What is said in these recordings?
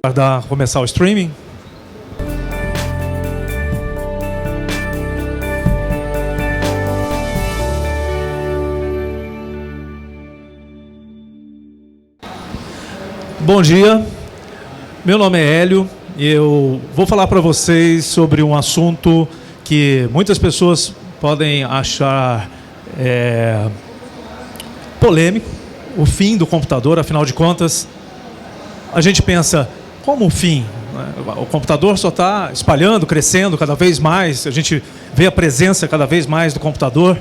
aguardar começar o streaming. Bom dia, meu nome é Hélio e eu vou falar para vocês sobre um assunto que muitas pessoas podem achar polêmico, o fim do computador. Afinal de contas, a gente pensa, como o fim? O computador só está espalhando, crescendo cada vez mais, a gente vê a presença cada vez mais do computador,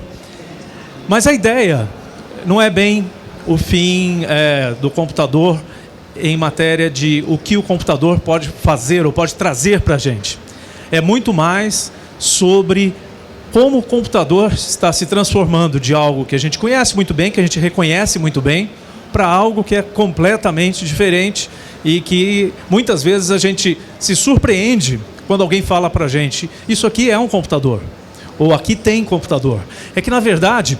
mas a ideia não é bem o fim do computador em matéria de o que o computador pode fazer ou pode trazer para a gente. É muito mais sobre como o computador está se transformando de algo que a gente conhece muito bem, que a gente reconhece muito bem, para algo que é completamente diferente e que muitas vezes a gente se surpreende quando alguém fala para a gente, isso aqui é um computador, ou aqui tem computador. É que, na verdade,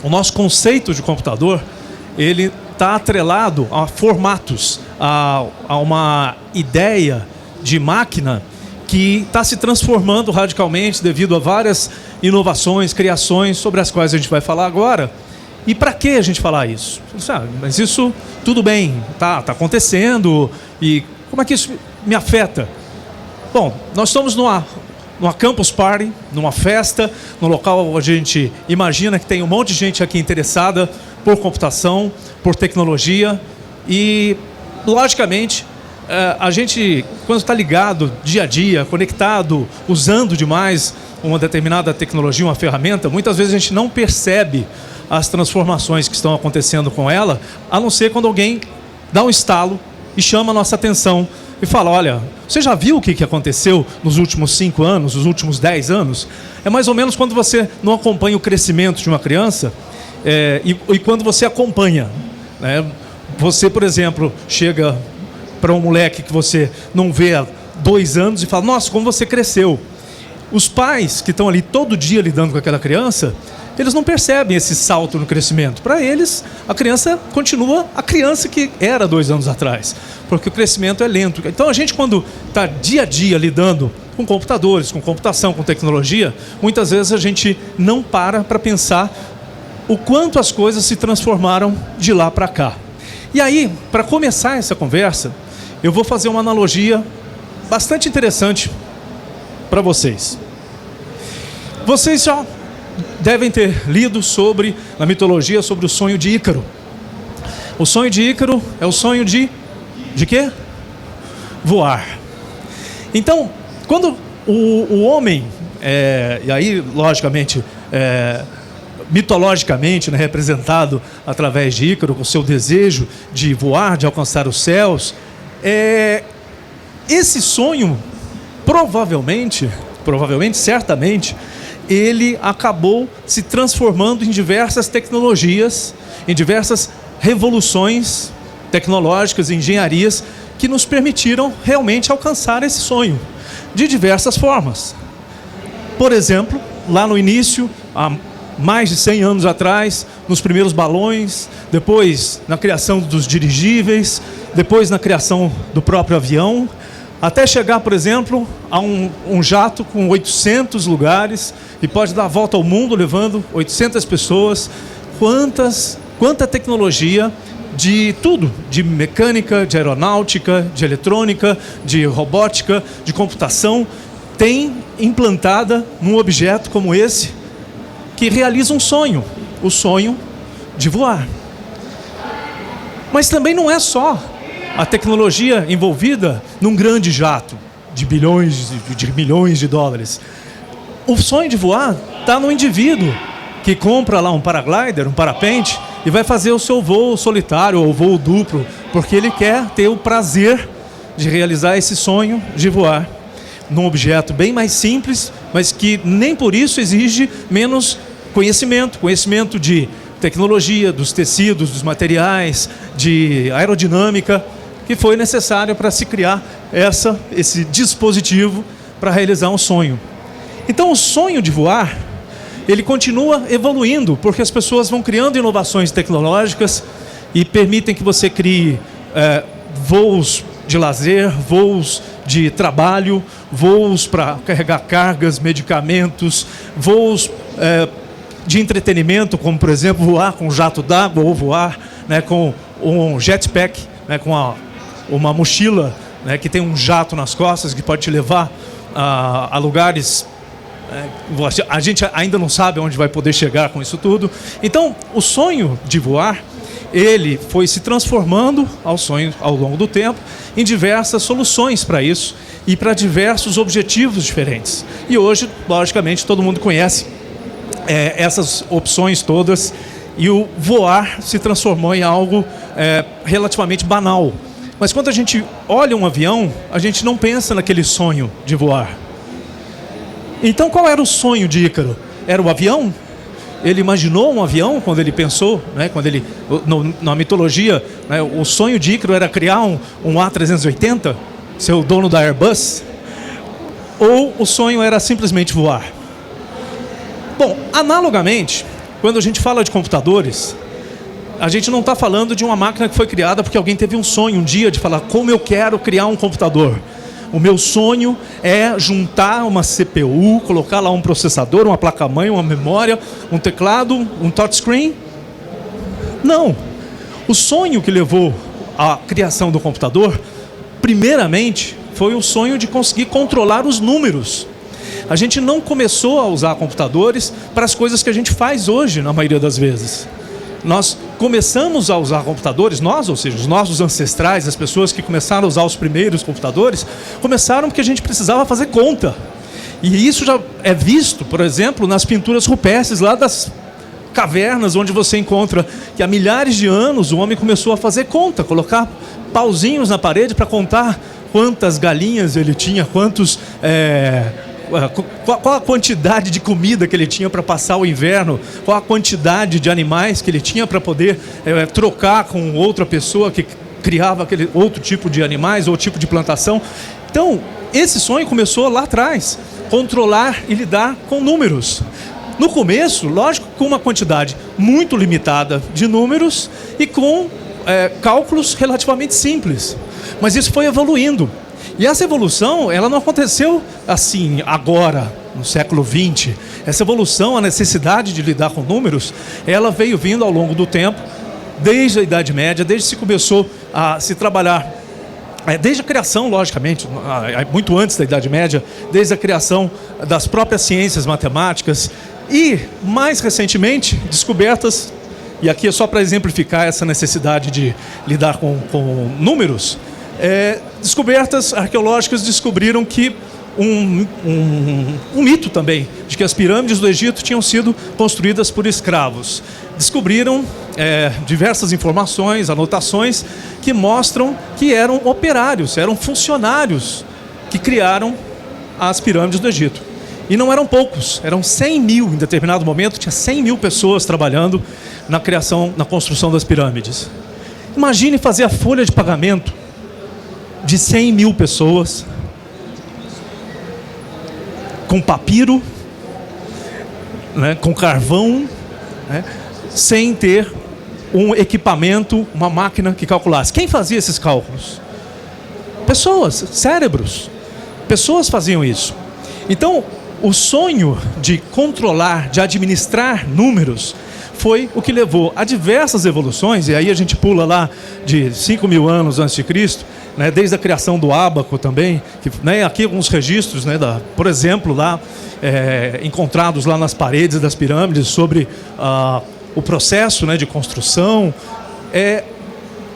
o nosso conceito de computador, ele está atrelado a formatos, a uma ideia de máquina que está se transformando radicalmente devido a várias inovações, criações sobre as quais a gente vai falar agora. E para que a gente falar isso? Mas isso, tudo bem, tá acontecendo, e como é que isso me afeta? Bom, nós estamos numa campus party, numa festa, num local onde a gente imagina que tem um monte de gente aqui interessada por computação, por tecnologia, e, logicamente, a gente, quando está ligado dia a dia, conectado, usando demais uma determinada tecnologia, uma ferramenta, muitas vezes a gente não percebe as transformações que estão acontecendo com ela, a não ser quando alguém dá um estalo e chama a nossa atenção e fala, olha, você já viu o que aconteceu nos últimos 5 anos, nos últimos 10 anos? É mais ou menos quando você não acompanha o crescimento de uma criança e quando você acompanha, né? Você, por exemplo, chega para um moleque que você não vê há 2 anos e fala, nossa, como você cresceu. Os pais que estão ali todo dia lidando com aquela criança, eles não percebem esse salto no crescimento. Para eles, a criança continua a criança que era 2 anos atrás, porque o crescimento é lento. Então a gente, quando está dia a dia lidando com computadores, com computação, com tecnologia, muitas vezes a gente não para pensar o quanto as coisas se transformaram de lá para cá. E aí, para começar essa conversa, eu vou fazer uma analogia bastante interessante para vocês. Vocês já devem ter lido na mitologia sobre o sonho de Ícaro. O sonho de Ícaro é o sonho de quê? Voar. Então, quando o homem, e aí, logicamente, mitologicamente, né, representado através de Ícaro, com o seu desejo de voar, de alcançar os céus, esse sonho, provavelmente, certamente, ele acabou se transformando em diversas tecnologias, em diversas revoluções tecnológicas, engenharias, que nos permitiram realmente alcançar esse sonho, de diversas formas. Por exemplo, lá no início, há mais de 100 anos atrás, nos primeiros balões, depois na criação dos dirigíveis, depois na criação do próprio avião, até chegar, por exemplo, a um jato com 800 lugares e pode dar a volta ao mundo levando 800 pessoas. Quanta tecnologia de tudo, de mecânica, de aeronáutica, de eletrônica, de robótica, de computação, tem implantada num objeto como esse, que realiza um sonho, o sonho de voar. Mas também não é só a tecnologia envolvida num grande jato de bilhões, de milhões de dólares. O sonho de voar está no indivíduo que compra lá um paraglider, um parapente, e vai fazer o seu voo solitário ou voo duplo, porque ele quer ter o prazer de realizar esse sonho de voar num objeto bem mais simples, mas que nem por isso exige menos conhecimento de tecnologia, dos tecidos, dos materiais, de aerodinâmica, que foi necessário para se criar esse dispositivo para realizar um sonho. Então o sonho de voar, ele continua evoluindo, porque as pessoas vão criando inovações tecnológicas e permitem que você crie voos de lazer, voos de trabalho, voos para carregar cargas, medicamentos, voos de entretenimento, como por exemplo voar com um jato d'água ou voar, né, com um jetpack, né, com uma mochila, né, que tem um jato nas costas que pode te levar a lugares. A gente ainda não sabe onde vai poder chegar com isso tudo. Então, o sonho de voar, ele foi se transformando ao longo do tempo em diversas soluções para isso e para diversos objetivos diferentes. E hoje, logicamente, todo mundo conhece essas opções todas, e o voar se transformou em algo relativamente banal. Mas quando a gente olha um avião, a gente não pensa naquele sonho de voar. Então, qual era o sonho de Ícaro? Era o avião? Ele imaginou um avião quando ele pensou, né, na mitologia, né, o sonho de Ícaro era criar um A380, ser o dono da Airbus? Ou o sonho era simplesmente voar? Bom, analogamente, quando a gente fala de computadores, a gente não está falando de uma máquina que foi criada porque alguém teve um sonho um dia de falar: como eu quero criar um computador. O meu sonho é juntar uma CPU, colocar lá um processador, uma placa-mãe, uma memória, um teclado, um touchscreen. Não. O sonho que levou à criação do computador, primeiramente, foi o sonho de conseguir controlar os números. A gente não começou a usar computadores para as coisas que a gente faz hoje, na maioria das vezes. Nós começamos a usar computadores, ou seja, os nossos ancestrais, as pessoas que começaram a usar os primeiros computadores, começaram porque a gente precisava fazer conta. E isso já é visto, por exemplo, nas pinturas rupestres lá das cavernas, onde você encontra que há milhares de anos o homem começou a fazer conta, colocar pauzinhos na parede para contar quantas galinhas ele tinha, qual a quantidade de comida que ele tinha para passar o inverno, qual a quantidade de animais que ele tinha para poder trocar com outra pessoa que criava aquele outro tipo de animais ou tipo de plantação. Então, esse sonho começou lá atrás, controlar e lidar com números. No começo, lógico, com uma quantidade muito limitada de números e com cálculos relativamente simples. Mas isso foi evoluindo. E essa evolução, ela não aconteceu assim agora, no século XX. Essa evolução, a necessidade de lidar com números, ela veio vindo ao longo do tempo, desde a Idade Média, desde que se começou a se trabalhar, desde a criação, logicamente, muito antes da Idade Média, desde a criação das próprias ciências matemáticas e, mais recentemente, descobertas, e aqui é só para exemplificar essa necessidade de lidar com números, descobertas arqueológicas descobriram que um mito também, de que as pirâmides do Egito tinham sido construídas por escravos. Descobriram diversas informações, anotações, que mostram que eram operários, eram funcionários que criaram as pirâmides do Egito. E não eram poucos, eram 100 mil, em determinado momento, tinha 100 mil pessoas trabalhando na construção das pirâmides. Imagine fazer a folha de pagamento de 100 mil pessoas, com papiro, né, com carvão, né, sem ter um equipamento, uma máquina que calculasse. Quem fazia esses cálculos? Pessoas, cérebros. Pessoas faziam isso. Então, o sonho de controlar, de administrar números, foi o que levou a diversas evoluções, e aí a gente pula lá de 5 mil anos antes de Cristo, né, desde a criação do ábaco também, que, né, aqui alguns registros, né, por exemplo, lá encontrados lá nas paredes das pirâmides sobre o processo, né, de construção,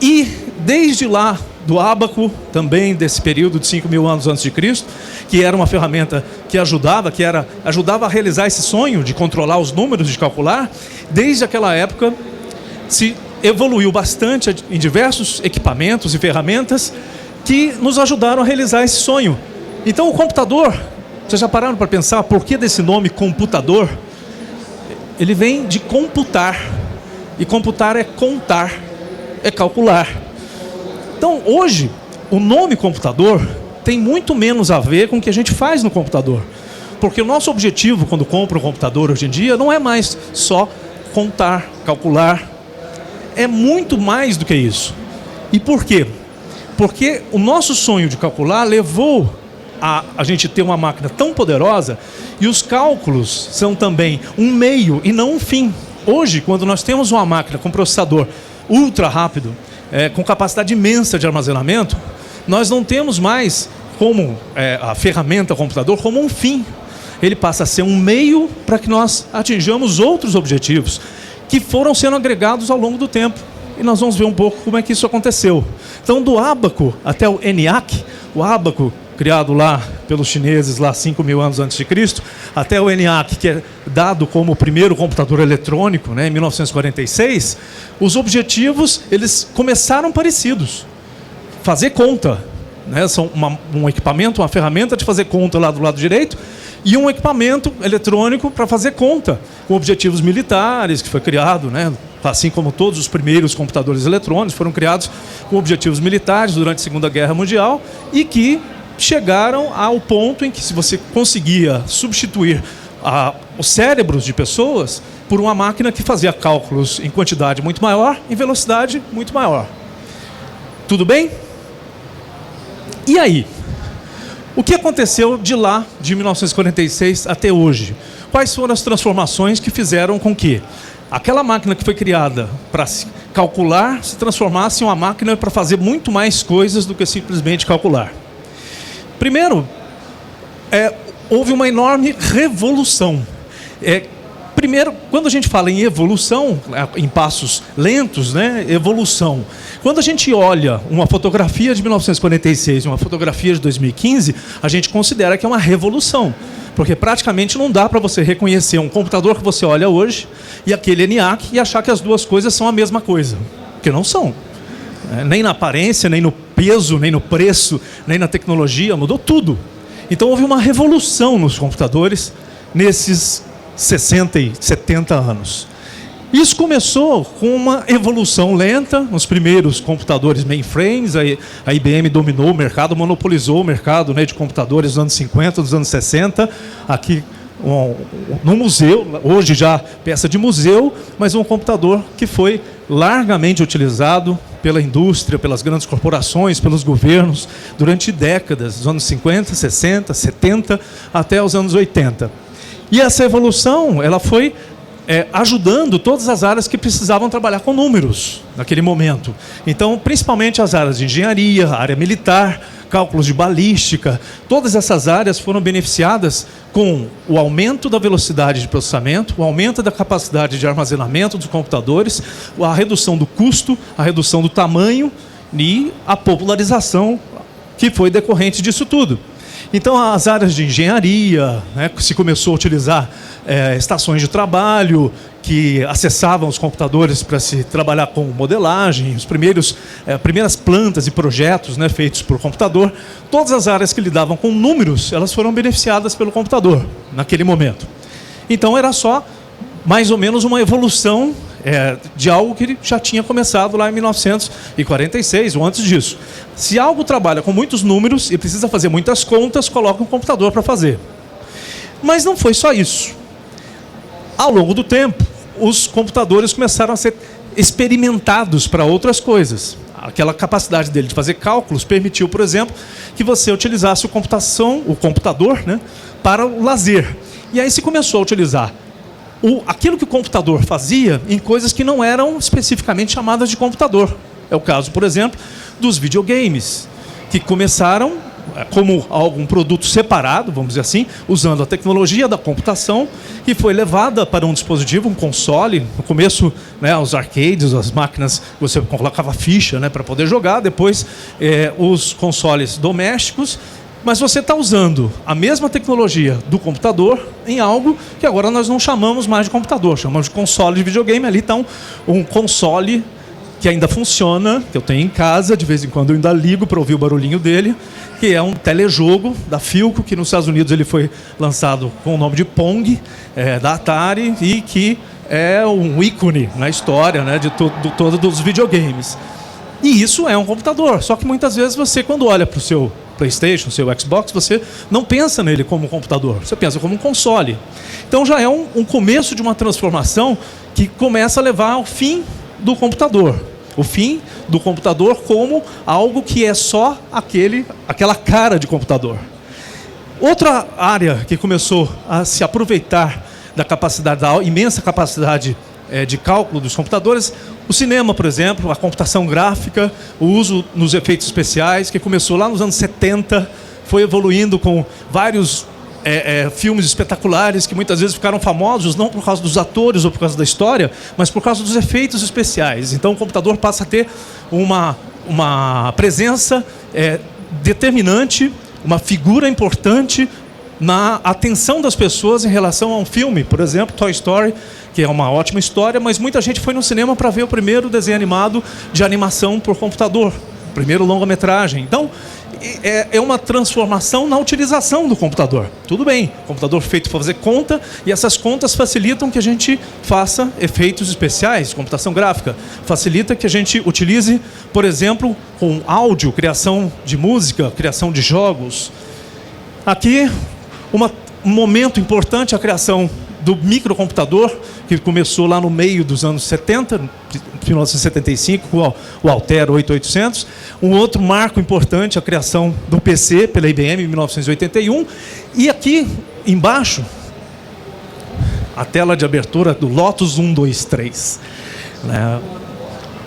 e desde lá do ábaco, também desse período de 5 mil anos antes de Cristo, que era uma ferramenta que ajudava a realizar esse sonho de controlar os números, de calcular. Desde aquela época se evoluiu bastante em diversos equipamentos e ferramentas que nos ajudaram a realizar esse sonho. Então o computador, vocês já pararam para pensar por que desse nome computador? Ele vem de computar, e computar é contar, é calcular. Então, hoje, o nome computador tem muito menos a ver com o que a gente faz no computador. Porque o nosso objetivo, quando compra um computador hoje em dia, não é mais só contar, calcular. É muito mais do que isso. E por quê? Porque o nosso sonho de calcular levou a gente ter uma máquina tão poderosa, e os cálculos são também um meio e não um fim. Hoje, quando nós temos uma máquina com processador ultra rápido, com capacidade imensa de armazenamento, nós não temos mais como a ferramenta, o computador, como um fim. Ele passa a ser um meio para que nós atinjamos outros objetivos que foram sendo agregados ao longo do tempo. E nós vamos ver um pouco como é que isso aconteceu. Então, do ábaco até o ENIAC, o ábaco criado lá pelos chineses, lá 5.000 anos antes de Cristo, até o ENIAC, que é dado como o primeiro computador eletrônico, né, em 1946, os objetivos eles começaram parecidos. Fazer conta, né, são um equipamento, uma ferramenta de fazer conta lá do lado direito, e um equipamento eletrônico para fazer conta, com objetivos militares, que foi criado, né, assim como todos os primeiros computadores eletrônicos foram criados com objetivos militares durante a Segunda Guerra Mundial, e que chegaram ao ponto em que, se você conseguia substituir os cérebros de pessoas por uma máquina que fazia cálculos em quantidade muito maior, em velocidade muito maior. Tudo bem? E aí? O que aconteceu de lá, de 1946 até hoje? Quais foram as transformações que fizeram com que aquela máquina que foi criada para calcular se transformasse em uma máquina para fazer muito mais coisas do que simplesmente calcular? Primeiro, houve uma enorme revolução. Primeiro, quando a gente fala em evolução, em passos lentos, né, evolução. Quando a gente olha uma fotografia de 1946 e uma fotografia de 2015, a gente considera que é uma revolução. Porque praticamente não dá para você reconhecer um computador que você olha hoje e aquele ENIAC e achar que as duas coisas são a mesma coisa. Porque não são. Nem na aparência, nem no peso, nem no preço, nem na tecnologia, mudou tudo. Então houve uma revolução nos computadores nesses 60 e 70 anos. Isso começou com uma evolução lenta, nos primeiros computadores mainframes, a IBM dominou o mercado, monopolizou o mercado, né, de computadores dos anos 50, dos anos 60, aqui no museu, hoje já peça de museu, mas um computador que foi largamente utilizado pela indústria, pelas grandes corporações, pelos governos, durante décadas, dos anos 50, 60, 70, até os anos 80. E essa evolução, ela foi ajudando todas as áreas que precisavam trabalhar com números naquele momento. Então, principalmente as áreas de engenharia, a área militar, cálculos de balística, todas essas áreas foram beneficiadas com o aumento da velocidade de processamento, o aumento da capacidade de armazenamento dos computadores, a redução do custo, a redução do tamanho e a popularização que foi decorrente disso tudo. Então, as áreas de engenharia, né, se começou a utilizar estações de trabalho que acessavam os computadores para se trabalhar com modelagem, primeiras plantas e projetos, né, feitos por computador. Todas as áreas que lidavam com números, elas foram beneficiadas pelo computador naquele momento. Então, era só mais ou menos uma evolução de algo que já tinha começado lá em 1946 ou antes disso. Se algo trabalha com muitos números e precisa fazer muitas contas, coloca um computador para fazer. Mas não foi só isso. Ao longo do tempo, os computadores começaram a ser experimentados para outras coisas. Aquela capacidade dele de fazer cálculos permitiu, por exemplo, que você utilizasse o computador, né, para o lazer. E aí se começou a utilizar aquilo que o computador fazia em coisas que não eram especificamente chamadas de computador. É o caso, por exemplo, dos videogames, que começaram como algum produto separado, vamos dizer assim, usando a tecnologia da computação, que foi levada para um dispositivo, um console. No começo, né, os arcades, as máquinas, você colocava ficha, né, para poder jogar. Depois, os consoles domésticos. Mas você está usando a mesma tecnologia do computador em algo que agora nós não chamamos mais de computador, chamamos de console de videogame. Ali está um console que ainda funciona, que eu tenho em casa, de vez em quando eu ainda ligo para ouvir o barulhinho dele, que é um telejogo da Philco, que nos Estados Unidos ele foi lançado com o nome de Pong, da Atari, e que é um ícone na história, né, de todos dos videogames. E isso é um computador, só que muitas vezes você, quando olha para o seu PlayStation, seu Xbox, você não pensa nele como um computador, você pensa como um console. Então já é um começo de uma transformação que começa a levar ao fim do computador. O fim do computador como algo que é só aquela cara de computador. Outra área que começou a se aproveitar da imensa capacidade de cálculo dos computadores, o cinema, por exemplo, a computação gráfica, o uso nos efeitos especiais, que começou lá nos anos 70, foi evoluindo com vários filmes espetaculares que muitas vezes ficaram famosos não por causa dos atores ou por causa da história, mas por causa dos efeitos especiais. Então o computador passa a ter uma presença determinante, uma figura importante na atenção das pessoas em relação a um filme. Por exemplo, Toy Story, que é uma ótima história, mas muita gente foi no cinema para ver o primeiro desenho animado de animação por computador, o primeiro longa-metragem. Então, é uma transformação na utilização do computador. Tudo bem, computador feito para fazer conta, e essas contas facilitam que a gente faça efeitos especiais, computação gráfica. Facilita que a gente utilize, por exemplo, com áudio, criação de música, criação de jogos. Aqui, um momento importante, a criação do microcomputador, que começou lá no meio dos anos 70, 1975, com o Altera 8800. Um outro marco importante, a criação do PC pela IBM em 1981. E aqui embaixo, a tela de abertura do Lotus 123. Né?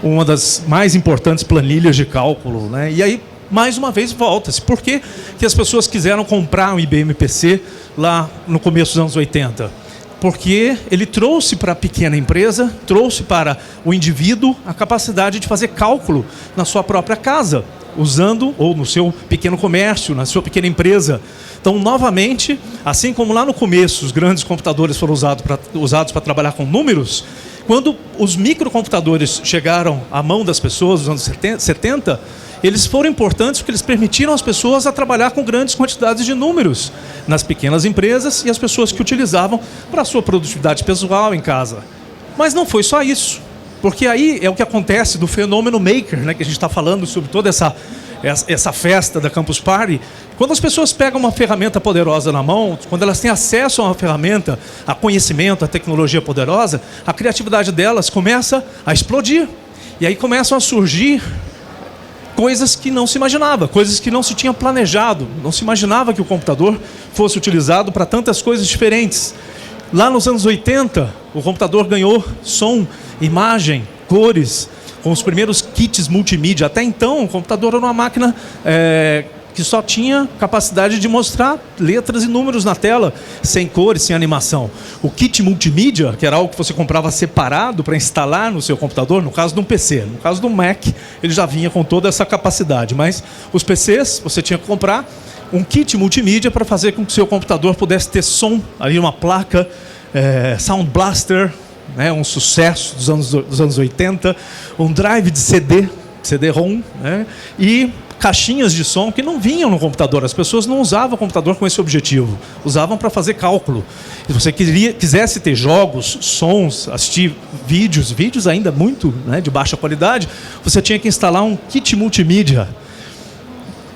Uma das mais importantes planilhas de cálculo. Né? E aí, mais uma vez, volta-se. Por que as pessoas quiseram comprar um IBM PC lá no começo dos anos 80? Porque ele trouxe para a pequena empresa, trouxe para o indivíduo a capacidade de fazer cálculo na sua própria casa, usando, ou no seu pequeno comércio, na sua pequena empresa. Então, novamente, assim como lá no começo os grandes computadores foram usados para trabalhar com números, quando os microcomputadores chegaram à mão das pessoas nos anos 70, eles foram importantes porque eles permitiram às pessoas a trabalhar com grandes quantidades de números nas pequenas empresas e as pessoas que utilizavam para a sua produtividade pessoal em casa. Mas não foi só isso, porque aí é o que acontece do fenômeno maker, né, que a gente está falando sobre toda essa festa da Campus Party. Quando as pessoas pegam uma ferramenta poderosa na mão, quando elas têm acesso a uma ferramenta, a conhecimento, a tecnologia poderosa, a criatividade delas começa a explodir. E aí começam a surgir coisas que não se imaginava, coisas que não se tinha planejado. Não se imaginava que o computador fosse utilizado para tantas coisas diferentes. Lá nos anos 80, o computador ganhou som, imagem, cores, com os primeiros kits multimídia. Até então, o computador era uma máquina que só tinha capacidade de mostrar letras e números na tela, sem cores, sem animação. O kit multimídia, que era algo que você comprava separado para instalar no seu computador, no caso de um PC. No caso do Mac, ele já vinha com toda essa capacidade. Mas os PCs, você tinha que comprar um kit multimídia para fazer com que o seu computador pudesse ter som, ali uma placa, Sound Blaster, né, um sucesso dos anos 80, um drive de CD-ROM, né, e caixinhas de som que não vinham no computador. As pessoas não usavam o computador com esse objetivo, usavam para fazer cálculo. Se você quisesse ter jogos, sons, assistir vídeos ainda muito, né, de baixa qualidade, você tinha que instalar um kit multimídia.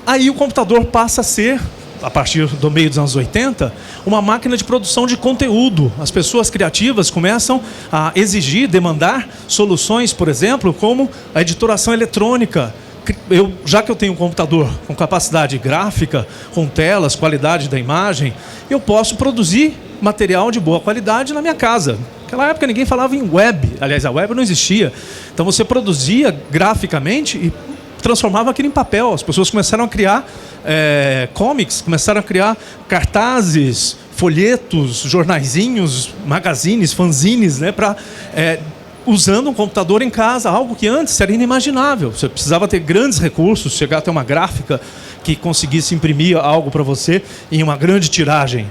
Aí o computador passa a ser, a partir do meio dos anos 80, uma máquina de produção de conteúdo. As pessoas criativas começam a exigir, demandar soluções, por exemplo, como a editoração eletrônica. Já que eu tenho um computador com capacidade gráfica, com telas, qualidade da imagem, eu posso produzir material de boa qualidade na minha casa. Naquela época ninguém falava em web, aliás, a web não existia. Então você produzia graficamente e transformava aquilo em papel. As pessoas começaram a criar comics, começaram a criar cartazes, folhetos, jornaizinhos, magazines, fanzines, né, usando um computador em casa, algo que antes era inimaginável. Você precisava ter grandes recursos, chegar até uma gráfica que conseguisse imprimir algo para você em uma grande tiragem.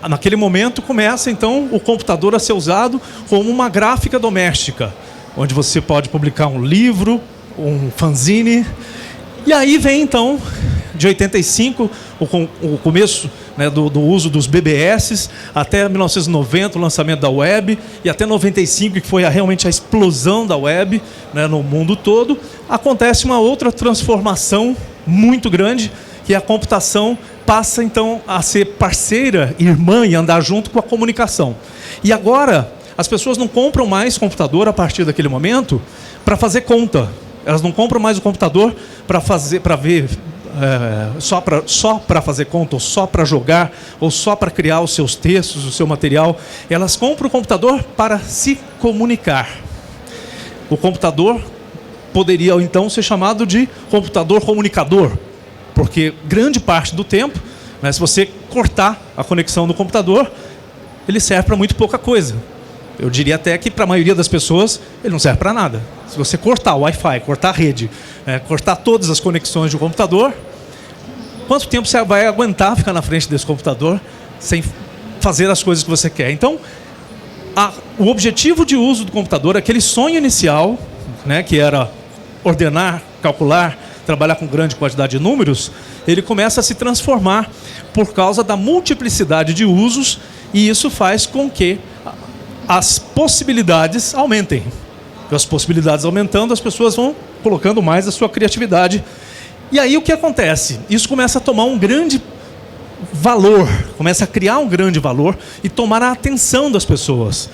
Naquele momento começa então o computador a ser usado como uma gráfica doméstica, onde você pode publicar um livro, um fanzine. E aí vem então, de 85, o começo, né, do uso dos BBS, até 1990 o lançamento da web, e até 95, que foi realmente a explosão da web, né, no mundo todo. Acontece uma outra transformação muito grande, que a computação passa então a ser parceira, irmã, e andar junto com a comunicação. E agora as pessoas não compram mais computador a partir daquele momento para fazer conta. Elas não compram mais o computador para ver só para fazer conta, ou só para jogar, ou só para criar os seus textos, o seu material. Elas compram o computador para se comunicar. O computador poderia então ser chamado de computador comunicador, porque grande parte do tempo, né, se você cortar a conexão do computador, ele serve para muito pouca coisa. Eu diria até que para a maioria das pessoas ele não serve para nada. Se você cortar o Wi-Fi, cortar a rede, cortar todas as conexões do computador, quanto tempo você vai aguentar ficar na frente desse computador sem fazer as coisas que você quer? Então, o objetivo de uso do computador, aquele sonho inicial, né, que era ordenar, calcular, trabalhar com grande quantidade de números, ele começa a se transformar por causa da multiplicidade de usos, e isso faz com que as possibilidades aumentem. E as possibilidades aumentando, as pessoas vão colocando mais a sua criatividade. E aí o que acontece? Isso começa a tomar um grande valor, começa a criar um grande valor e tomar a atenção das pessoas.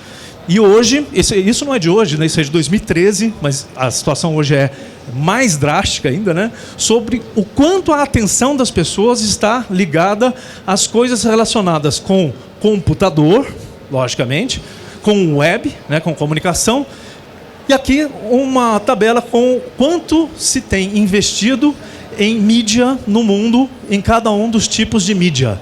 E hoje, isso não é de hoje, né? Isso é de 2013, mas a situação hoje é mais drástica ainda, né? Sobre o quanto a atenção das pessoas está ligada às coisas relacionadas com computador, logicamente, com web, né? Com comunicação. E aqui uma tabela com quanto se tem investido em mídia no mundo, em cada um dos tipos de mídia.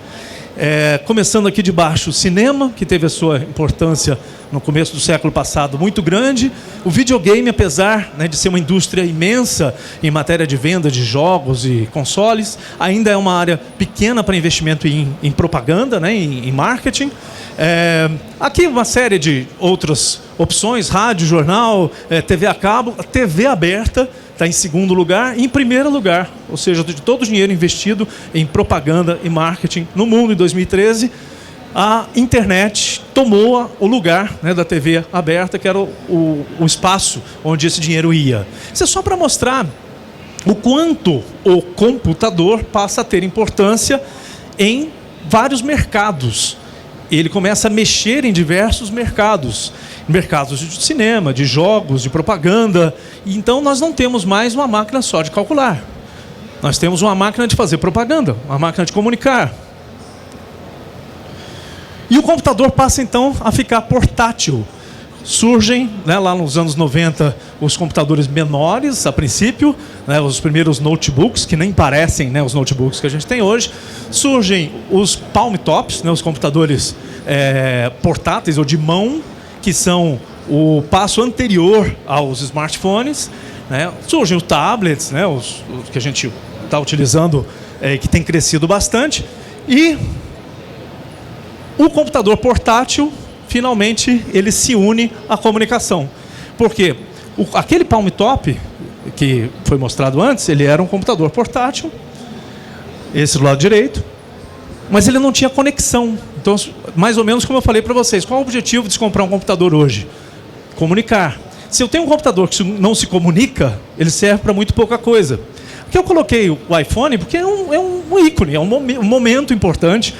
Começando aqui de baixo, o cinema, que teve a sua importância no começo do século passado muito grande. O videogame, apesar, né, de ser uma indústria imensa em matéria de venda de jogos e consoles, ainda é uma área pequena para investimento em propaganda, né, em marketing. Aqui uma série de outras opções: rádio, jornal, TV a cabo, a TV aberta está em segundo lugar, e em primeiro lugar, ou seja, de todo o dinheiro investido em propaganda e marketing no mundo em 2013, a internet tomou o lugar, né, da TV aberta, que era o espaço onde esse dinheiro ia. Isso é só para mostrar o quanto o computador passa a ter importância em vários mercados. Ele começa a mexer em diversos mercados. Mercados de cinema, de jogos, de propaganda. E então nós não temos mais uma máquina só de calcular. Nós temos uma máquina de fazer propaganda, uma máquina de comunicar. E o computador passa então a ficar portátil. Surgem, né, lá nos anos 90, os computadores menores, a princípio, né, os primeiros notebooks, que nem parecem, né, os notebooks que a gente tem hoje. Surgem os palm tops, né, os computadores portáteis ou de mão, que são o passo anterior aos smartphones, né? Surgem os tablets, né, os que a gente está utilizando, que tem crescido bastante. E o computador portátil, finalmente, ele se une à comunicação. Porque aquele palm top que foi mostrado antes, ele era um computador portátil, esse do lado direito, mas ele não tinha conexão. Então, mais ou menos como eu falei para vocês, qual é o objetivo de se comprar um computador hoje? Comunicar. Se eu tenho um computador que não se comunica, ele serve para muito pouca coisa. Aqui eu coloquei o iPhone porque é um ícone, é um momento importante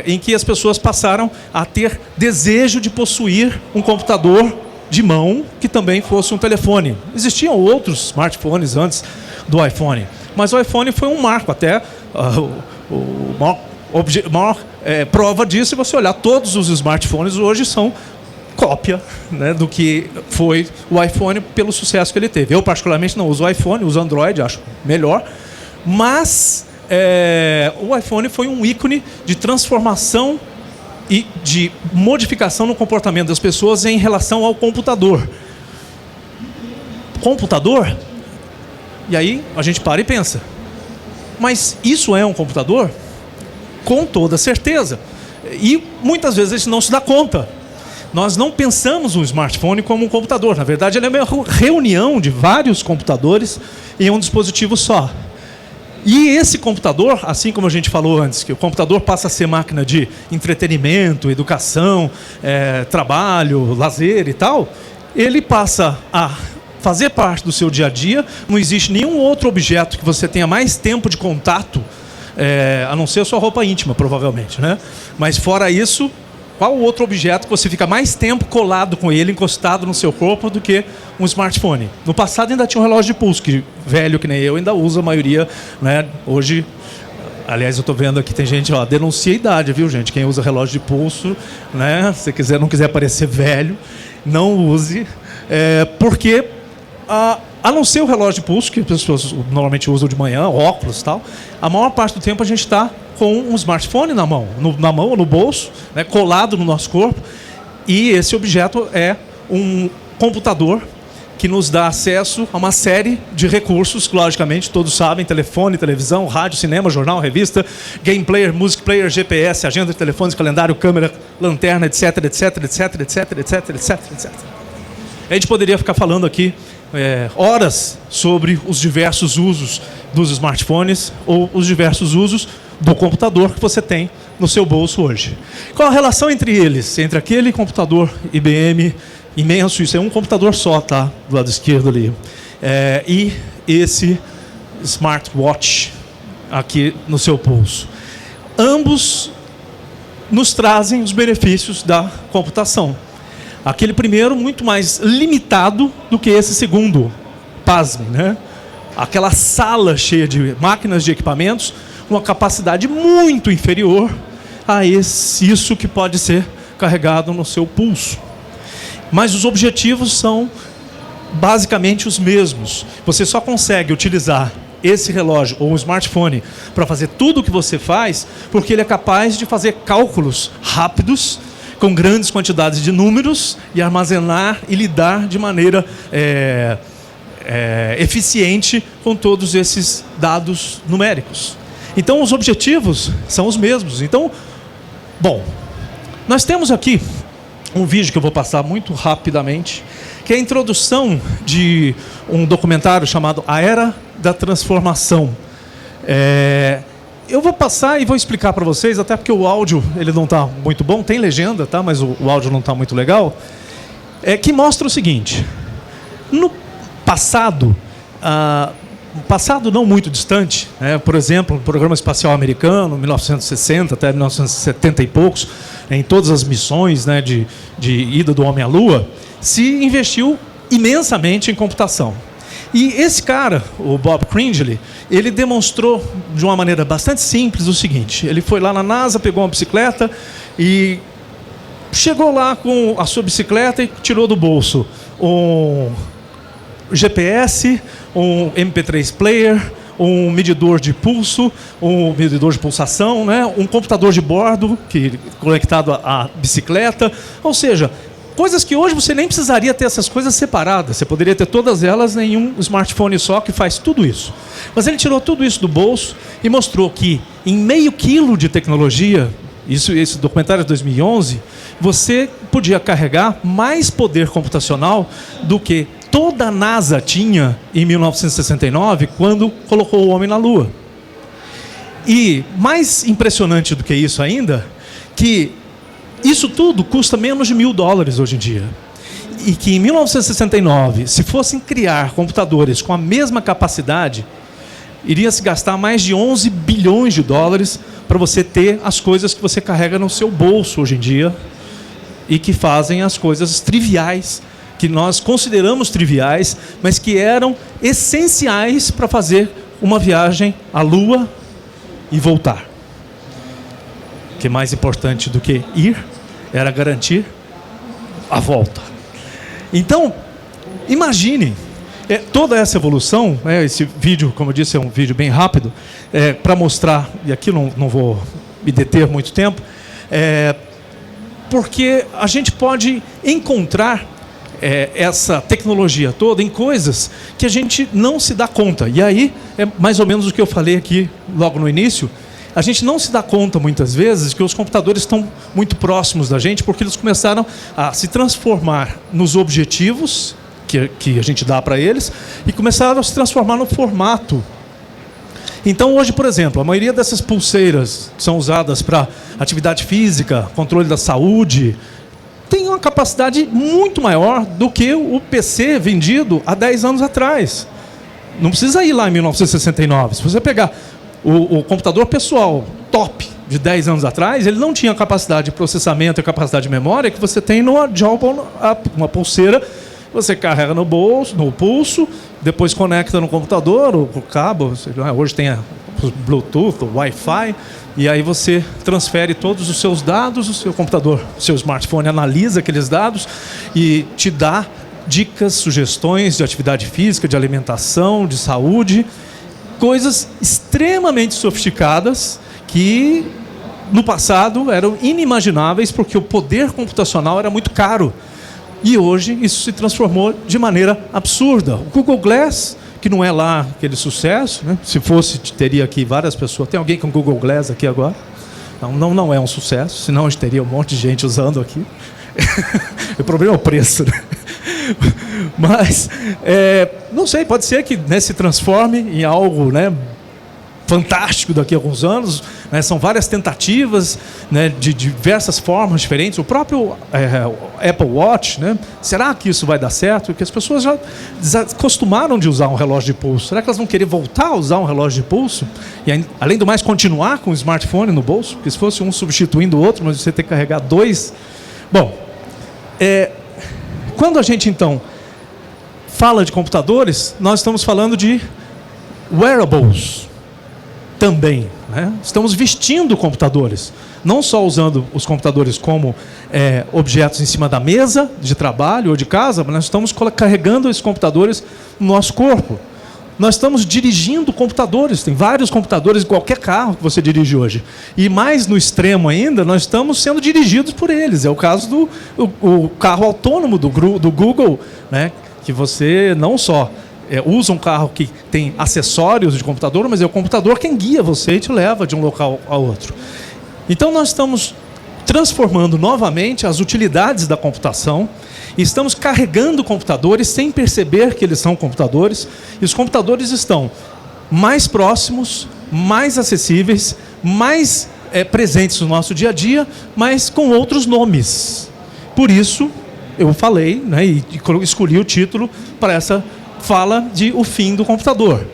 em que as pessoas passaram a ter desejo de possuir um computador de mão que também fosse um telefone. Existiam outros smartphones antes do iPhone, mas o iPhone foi um marco. Até maior prova disso, se você olhar, todos os smartphones hoje são cópia, né, do que foi o iPhone pelo sucesso que ele teve. Eu particularmente não uso o iPhone, uso Android, acho melhor, mas o iPhone foi um ícone de transformação e de modificação no comportamento das pessoas em relação ao computador. Computador? E aí a gente para e pensa, mas isso é um computador? Com toda certeza. E muitas vezes a gente não se dá conta. Nós não pensamos o smartphone como um computador. Na verdade, ele é uma reunião de vários computadores em um dispositivo só. E esse computador, assim como a gente falou antes, que o computador passa a ser máquina de entretenimento, educação, trabalho, lazer e tal, ele passa a fazer parte do seu dia a dia. Não existe nenhum outro objeto que você tenha mais tempo de contato, a não ser a sua roupa íntima, provavelmente, né? Mas fora isso, Qual o outro objeto que você fica mais tempo colado com ele, encostado no seu corpo, do que um smartphone? No passado ainda tinha um relógio de pulso, que velho que nem eu ainda usa a maioria, né? Hoje, aliás, eu estou vendo aqui, tem gente, ó, denuncia a idade, viu, gente? Quem usa relógio de pulso, né? Se não quiser parecer velho, não use. Porque, a não ser o relógio de pulso, que as pessoas normalmente usam de manhã, óculos e tal, a maior parte do tempo a gente está com um smartphone na mão ou no bolso, né, colado no nosso corpo. E esse objeto é um computador que nos dá acesso a uma série de recursos, logicamente, todos sabem: telefone, televisão, rádio, cinema, jornal, revista, game player, music player, GPS, agenda de telefones, calendário, câmera, lanterna, etc, etc, etc, etc, etc, etc, etc. A gente poderia ficar falando aqui horas sobre os diversos usos dos smartphones ou os diversos usos do computador que você tem no seu bolso hoje. Qual a relação entre eles? Entre aquele computador IBM imenso, isso é um computador só, tá? Do lado esquerdo ali. E esse smartwatch aqui no seu pulso. Ambos nos trazem os benefícios da computação. Aquele primeiro muito mais limitado do que esse segundo. Pasmem, né? Aquela sala cheia de máquinas, de equipamentos, uma capacidade muito inferior a isso que pode ser carregado no seu pulso. Mas os objetivos são basicamente os mesmos. Você só consegue utilizar esse relógio ou um smartphone para fazer tudo o que você faz porque ele é capaz de fazer cálculos rápidos com grandes quantidades de números e armazenar e lidar de maneira eficiente com todos esses dados numéricos. Então, os objetivos são os mesmos. Então, bom, nós temos aqui um vídeo que eu vou passar muito rapidamente, que é a introdução de um documentário chamado A Era da Transformação. Eu vou passar e vou explicar para vocês, até porque o áudio ele não está muito bom, tem legenda, tá? Mas o áudio não está muito legal, que mostra o seguinte: no passado, passado não muito distante, por exemplo, o Programa Espacial Americano, 1960 até 1970 e poucos, em todas as missões, né, de ida do homem à Lua, se investiu imensamente em computação. E esse cara, o Bob Cringely, ele demonstrou de uma maneira bastante simples o seguinte: ele foi lá na NASA, pegou uma bicicleta e chegou lá com a sua bicicleta e tirou do bolso um GPS, um MP3 player, um medidor de pulso, um medidor de pulsação, né? Um computador de bordo conectado à bicicleta. Ou seja, coisas que hoje você nem precisaria ter essas coisas separadas. Você poderia ter todas elas em um smartphone só que faz tudo isso. Mas ele tirou tudo isso do bolso e mostrou que em meio quilo de tecnologia, esse documentário é de 2011, você podia carregar mais poder computacional do que toda a NASA tinha em 1969, quando colocou o homem na Lua. E mais impressionante do que isso ainda, que isso tudo custa menos de $1.000 hoje em dia. E que em 1969, se fossem criar computadores com a mesma capacidade, iria se gastar mais de 11 bilhões de dólares para você ter as coisas que você carrega no seu bolso hoje em dia e que fazem as coisas triviais, que nós consideramos triviais, mas que eram essenciais para fazer uma viagem à Lua e voltar. O que é mais importante do que ir era garantir a volta. Então, imagine toda essa evolução, esse vídeo, como eu disse, é um vídeo bem rápido, para mostrar, e aqui não vou me deter muito tempo, porque a gente pode encontrar essa tecnologia toda em coisas que a gente não se dá conta. E aí, é mais ou menos o que eu falei aqui logo no início. A gente não se dá conta, muitas vezes, que os computadores estão muito próximos da gente, porque eles começaram a se transformar nos objetivos que a gente dá para eles e começaram a se transformar no formato. Então, hoje, por exemplo, a maioria dessas pulseiras que são usadas para atividade física, controle da saúde, tem uma capacidade muito maior do que o PC vendido há 10 anos atrás. Não precisa ir lá em 1969. Se você pegar o computador pessoal top de 10 anos atrás, ele não tinha a capacidade de processamento e a capacidade de memória que você tem no Jawbone, uma pulseira. Você carrega no bolso, no pulso, depois conecta no computador, o cabo, hoje tem o Bluetooth, o Wi-Fi, e aí você transfere todos os seus dados, o seu computador, o seu smartphone analisa aqueles dados e te dá dicas, sugestões de atividade física, de alimentação, de saúde, coisas extremamente sofisticadas que no passado eram inimagináveis porque o poder computacional era muito caro. E hoje isso se transformou de maneira absurda. O Google Glass, que não é lá aquele sucesso, né? Se fosse, teria aqui várias pessoas. Tem alguém com Google Glass aqui agora? Não é um sucesso, senão a gente teria um monte de gente usando aqui. O problema é o preço, né? Mas, não sei, pode ser que, né, se transforme em algo, né, fantástico daqui a alguns anos, né? São várias tentativas, né, de diversas formas diferentes. O próprio Apple Watch, né? Será que isso vai dar certo? Porque as pessoas já acostumaram de usar um relógio de pulso. Será que elas vão querer voltar a usar um relógio de pulso? E, além do mais, continuar com o smartphone no bolso? Porque se fosse um substituindo o outro, mas você ter que carregar dois... Bom, quando a gente, então, fala de computadores, nós estamos falando de wearables também, né? Estamos vestindo computadores, não só usando os computadores como objetos em cima da mesa de trabalho ou de casa, mas nós estamos carregando esses computadores no nosso corpo. Nós estamos dirigindo computadores, tem vários computadores em qualquer carro que você dirige hoje. E mais no extremo ainda, nós estamos sendo dirigidos por eles. É o caso do carro autônomo do Google, né? Que você não só usa um carro que tem acessórios de computador, mas é o computador quem guia você e te leva de um local a outro. Então nós estamos transformando novamente as utilidades da computação e estamos carregando computadores sem perceber que eles são computadores, e os computadores estão mais próximos, mais acessíveis, mais presentes no nosso dia a dia, mas com outros nomes. Por isso eu falei, né, e escolhi o título para essa fala de o fim do computador.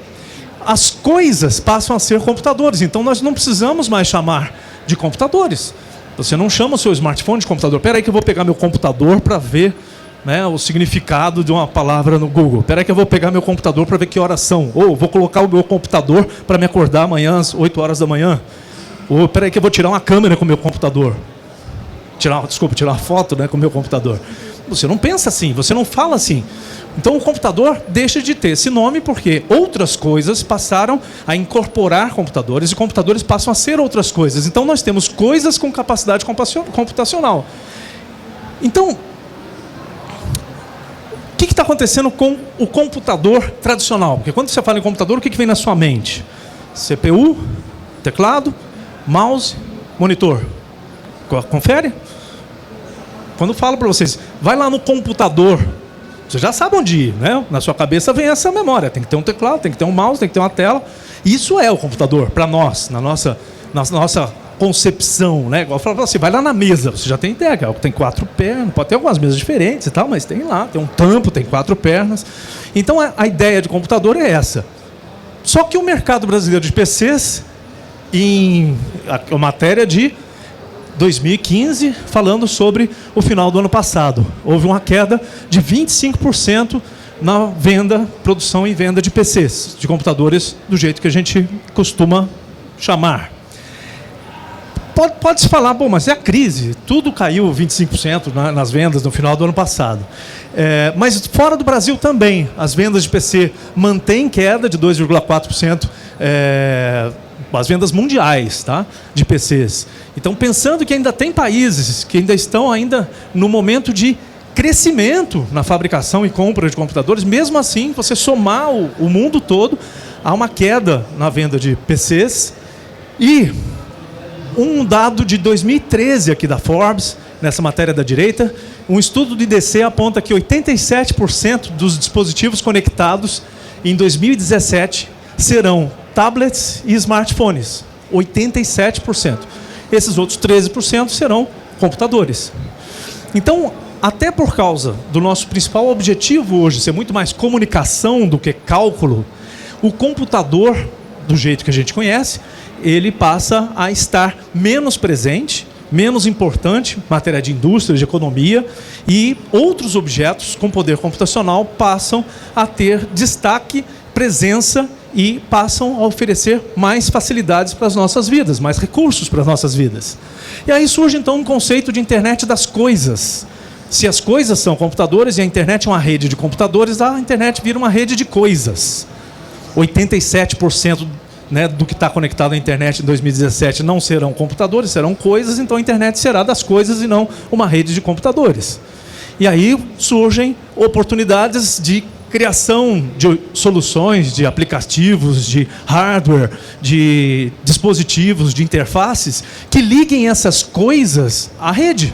As coisas passam a ser computadores, então nós não precisamos mais chamar de computadores. Você não chama o seu smartphone de computador. Espera aí que eu vou pegar meu computador para ver, né, o significado de uma palavra no Google. Espera aí que eu vou pegar meu computador para ver que horas são. Ou vou colocar o meu computador para me acordar amanhã às 8 horas da manhã. Ou espera aí que eu vou tirar uma câmera com o meu computador. Tirar uma foto, né, com o meu computador. Você não pensa assim, você não fala assim. Então o computador deixa de ter esse nome porque outras coisas passaram a incorporar computadores e computadores passam a ser outras coisas. Então nós temos coisas com capacidade computacional. Então, o que está acontecendo com o computador tradicional? Porque quando você fala em computador, o que vem na sua mente? CPU, teclado, mouse, monitor. Confere? Quando eu falo para vocês, vai lá no computador, você já sabe onde ir, né? Na sua cabeça vem essa memória. Tem que ter um teclado, tem que ter um mouse, tem que ter uma tela. Isso é o computador para nós, na nossa concepção, né? Igual eu falo para você, vai lá na mesa, você já tem ideia, que tem 4 pernas, pode ter algumas mesas diferentes e tal, mas tem lá, tem um tampo, tem 4 pernas. Então a ideia de computador é essa. Só que o mercado brasileiro de PCs, em a matéria de 2015, falando sobre o final do ano passado. Houve uma queda de 25% na produção e venda de PCs, de computadores do jeito que a gente costuma chamar. Pode-se falar, bom, mas é a crise, tudo caiu 25% nas vendas no final do ano passado. Mas fora do Brasil também, as vendas de PC mantêm queda de 2,4%, as vendas mundiais, tá, de PCs. Então, pensando que ainda tem países que ainda estão no momento de crescimento na fabricação e compra de computadores, mesmo assim, você somar o mundo todo, há uma queda na venda de PCs. E um dado de 2013 aqui da Forbes, nessa matéria da direita, um estudo do IDC aponta que 87% dos dispositivos conectados em 2017 serão tablets e smartphones. 87%. Esses outros 13% serão computadores. Então, até por causa do nosso principal objetivo hoje, ser muito mais comunicação do que cálculo, o computador do jeito que a gente conhece, ele passa a estar menos presente, menos importante, matéria de indústria, de economia, e outros objetos com poder computacional passam a ter destaque, presença e passam a oferecer mais facilidades para as nossas vidas, mais recursos para as nossas vidas. E aí surge então um conceito de internet das coisas. Se as coisas são computadores e a internet é uma rede de computadores, a internet vira uma rede de coisas. 87% do que está conectado à internet em 2017 não serão computadores, serão coisas, então a internet será das coisas e não uma rede de computadores. E aí surgem oportunidades de criação de soluções, de aplicativos, de hardware, de dispositivos, de interfaces que liguem essas coisas à rede.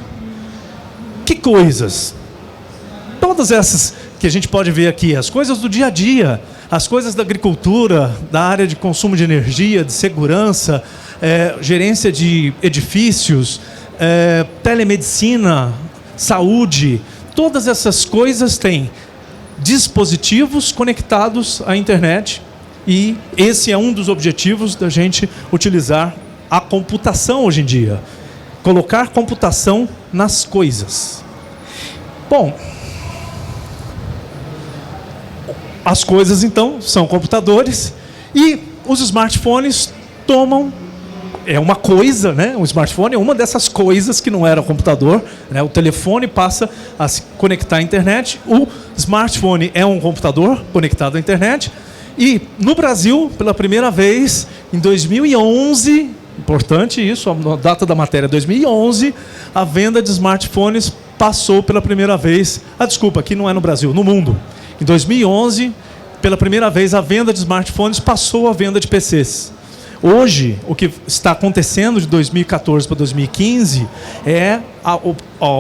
Que coisas? Todas essas que a gente pode ver aqui, as coisas do dia a dia, as coisas da agricultura, da área de consumo de energia, de segurança, gerência de edifícios, telemedicina, saúde, todas essas coisas têm dispositivos conectados à internet e esse é um dos objetivos da gente utilizar a computação hoje em dia. Colocar computação nas coisas. Bom, as coisas então são computadores e os smartphones tomam, é uma coisa, né? Um smartphone é uma dessas coisas que não era computador, né? O telefone passa a se conectar à internet, o smartphone é um computador conectado à internet e no Brasil, pela primeira vez, em 2011, importante isso, a data da matéria 2011, a venda de smartphones passou pela primeira vez, desculpa, aqui não é no Brasil, no mundo. Em 2011, pela primeira vez, a venda de smartphones passou a venda de PCs. Hoje, o que está acontecendo de 2014 para 2015 é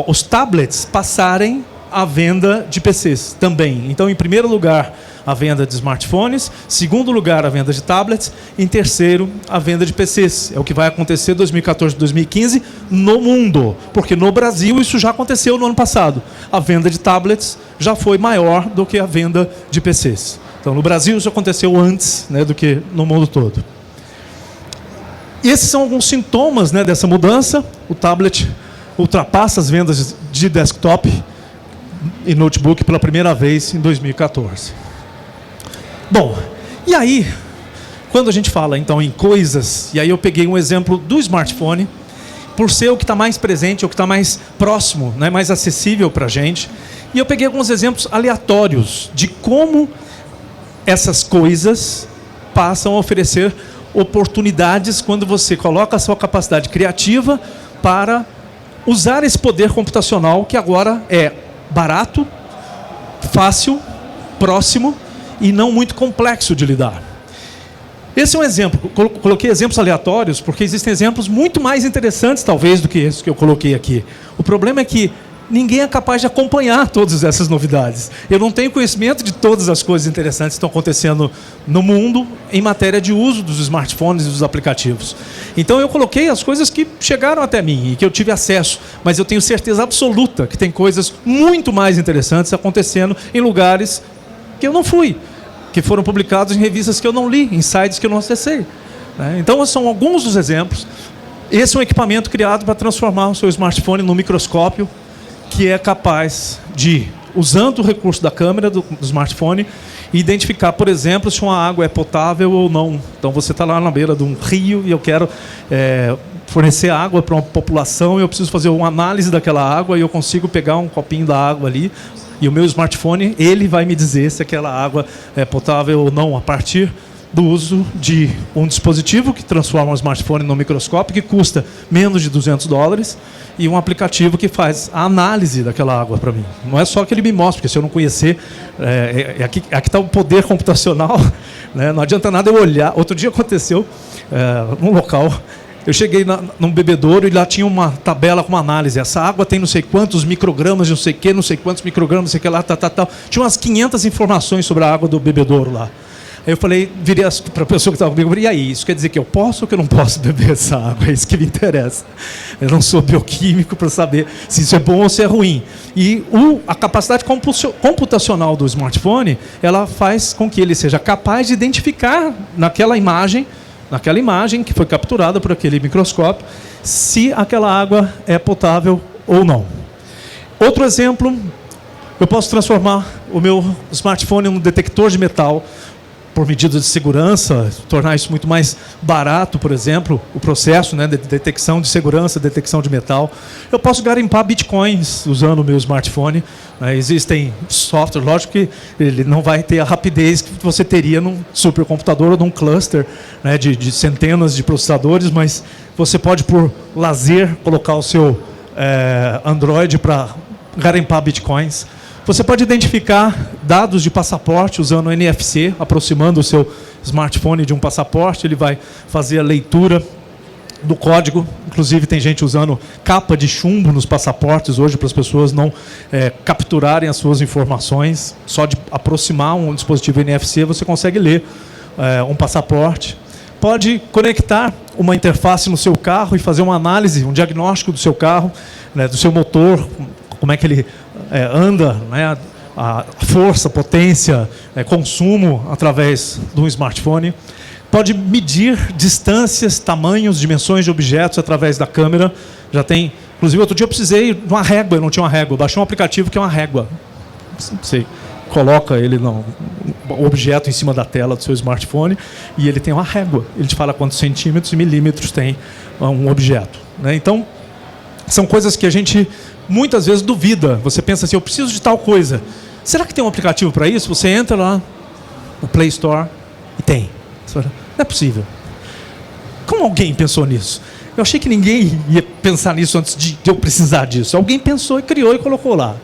os tablets passarem a venda de PCs também. Então, em primeiro lugar, a venda de smartphones, segundo lugar, a venda de tablets, em terceiro, a venda de PCs. É o que vai acontecer de 2014 para 2015 no mundo, porque no Brasil isso já aconteceu no ano passado. A venda de tablets já foi maior do que a venda de PCs. Então, no Brasil isso aconteceu antes, né, do que no mundo todo. E esses são alguns sintomas, né, dessa mudança. O tablet ultrapassa as vendas de desktop e notebook pela primeira vez em 2014. Bom, e aí, quando a gente fala então em coisas, e aí eu peguei um exemplo do smartphone, por ser o que está mais presente, o que está mais próximo, né, mais acessível para a gente, e eu peguei alguns exemplos aleatórios de como essas coisas passam a oferecer oportunidades quando você coloca a sua capacidade criativa para usar esse poder computacional que agora é barato, fácil, próximo e não muito complexo de lidar. Esse é um exemplo. Coloquei exemplos aleatórios porque existem exemplos muito mais interessantes talvez do que esses que eu coloquei aqui. O problema é que ninguém é capaz de acompanhar todas essas novidades. Eu não tenho conhecimento de todas as coisas interessantes que estão acontecendo no mundo em matéria de uso dos smartphones e dos aplicativos. Então eu coloquei as coisas que chegaram até mim e que eu tive acesso, mas eu tenho certeza absoluta que tem coisas muito mais interessantes acontecendo em lugares que eu não fui, que foram publicados em revistas que eu não li, em sites que eu não acessei. Então são alguns dos exemplos. Esse é um equipamento criado para transformar o seu smartphone num microscópio que é capaz de, usando o recurso da câmera do smartphone, identificar, por exemplo, se uma água é potável ou não. Então você está lá na beira de um rio e eu quero fornecer água para uma população e eu preciso fazer uma análise daquela água e eu consigo pegar um copinho da água ali e o meu smartphone, ele vai me dizer se aquela água é potável ou não, a partir do uso de um dispositivo que transforma o smartphone no microscópio, que custa menos de $200, e um aplicativo que faz a análise daquela água para mim. Não é só que ele me mostra, porque se eu não conhecer, aqui está o poder computacional, né? Não adianta nada eu olhar. Outro dia aconteceu, num local, eu cheguei num bebedouro e lá tinha uma tabela com uma análise. Essa água tem não sei quantos microgramas de não sei quantos microgramas, não sei o que lá, tal. Tinha umas 500 informações sobre a água do bebedouro lá. Aí eu falei, virei para a pessoa que estava comigo, e aí, isso quer dizer que eu posso ou que eu não posso beber essa água? É isso que me interessa. Eu não sou bioquímico para saber se isso é bom ou se é ruim. E a capacidade computacional do smartphone, ela faz com que ele seja capaz de identificar naquela imagem que foi capturada por aquele microscópio, se aquela água é potável ou não. Outro exemplo, eu posso transformar o meu smartphone em um detector de metal por medidas de segurança, tornar isso muito mais barato, por exemplo, o processo, né, de detecção de segurança, detecção de metal. Eu posso garimpar bitcoins usando o meu smartphone. Existem softwares, lógico que ele não vai ter a rapidez que você teria num supercomputador ou num cluster, né, de centenas de processadores, mas você pode, por lazer, colocar o seu Android para garimpar bitcoins. Você pode identificar dados de passaporte usando o NFC, aproximando o seu smartphone de um passaporte, ele vai fazer a leitura do código. Inclusive tem gente usando capa de chumbo nos passaportes hoje para as pessoas não capturarem as suas informações. Só de aproximar um dispositivo NFC você consegue ler um passaporte. Pode conectar uma interface no seu carro e fazer uma análise, um diagnóstico do seu carro, né, do seu motor, como é que ele anda, né, a força, potência, consumo através de um smartphone. Pode medir distâncias, tamanhos, dimensões de objetos através da câmera. Já tem, inclusive outro dia eu precisei de uma régua, eu não tinha uma régua, eu baixei um aplicativo que é uma régua. Você coloca ele o objeto em cima da tela do seu smartphone e ele tem uma régua. Ele te fala quantos centímetros e milímetros tem um objeto, né? Então, são coisas que a gente muitas vezes duvida. Você pensa assim, eu preciso de tal coisa. Será que tem um aplicativo para isso? Você entra lá no Play Store e tem. Você fala, não é possível. Como alguém pensou nisso? Eu achei que ninguém ia pensar nisso antes de eu precisar disso. Alguém pensou e criou e colocou lá.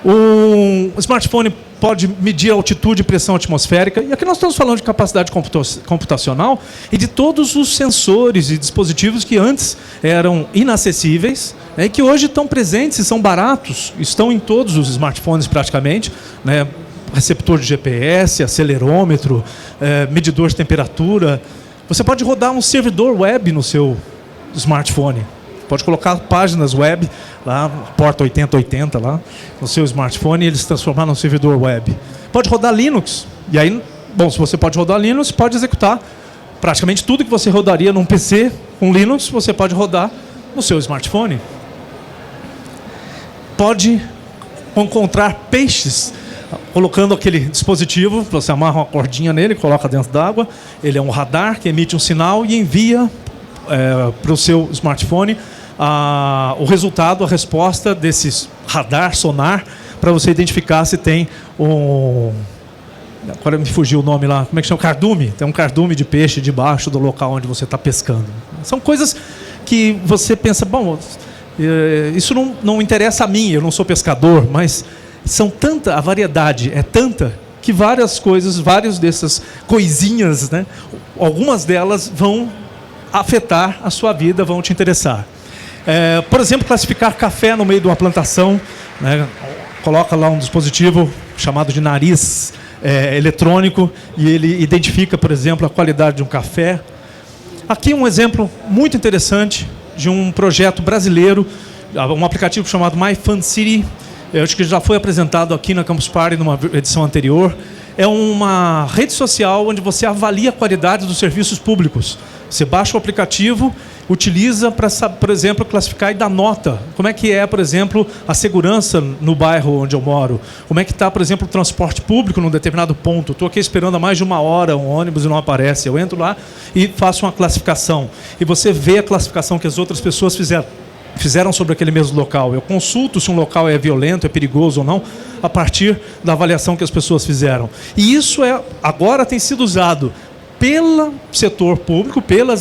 O smartphone pode medir a altitude e pressão atmosférica. E aqui nós estamos falando de capacidade computacional e de todos os sensores e dispositivos que antes eram inacessíveis, né, e que hoje estão presentes e são baratos, estão em todos os smartphones praticamente, né, receptor de GPS, acelerômetro, medidor de temperatura. Você pode rodar um servidor web no seu smartphone. Pode colocar páginas web, lá, porta 8080 lá, no seu smartphone e ele se transformar num servidor web. Pode rodar Linux. E aí, bom, se você pode rodar Linux, pode executar praticamente tudo que você rodaria num PC com Linux, você pode rodar no seu smartphone. Pode encontrar peixes, colocando aquele dispositivo, você amarra uma cordinha nele, coloca dentro d'água, ele é um radar que emite um sinal e envia para o seu smartphone o resultado, a resposta desses radar, sonar, para você identificar se tem agora me fugiu o nome lá, como é que chama? Cardume. Tem um cardume de peixe debaixo do local onde você está pescando. São coisas que você pensa, bom, isso não interessa a mim, eu não sou pescador, mas a variedade é tanta que várias dessas coisinhas, né, algumas delas vão afetar a sua vida, vão te interessar. Por exemplo, classificar café no meio de uma plantação, né, coloca lá um dispositivo chamado de nariz eletrônico e ele identifica, por exemplo, a qualidade de um café. Aqui um exemplo muito interessante de um projeto brasileiro, um aplicativo chamado MyFunCity. Eu acho que já foi apresentado aqui na Campus Party numa edição anterior. É uma rede social onde você avalia a qualidade dos serviços públicos. Você baixa o aplicativo, utiliza para, por exemplo, classificar e dar nota. Como é que é, por exemplo, a segurança no bairro onde eu moro? Como é que está, por exemplo, o transporte público num determinado ponto? Estou aqui esperando há mais de uma hora um ônibus e não aparece. Eu entro lá e faço uma classificação. E você vê a classificação que as outras pessoas fizeram sobre aquele mesmo local. Eu consulto se um local é violento, é perigoso ou não, a partir da avaliação que as pessoas fizeram. E isso agora tem sido usado pelo setor público, pelo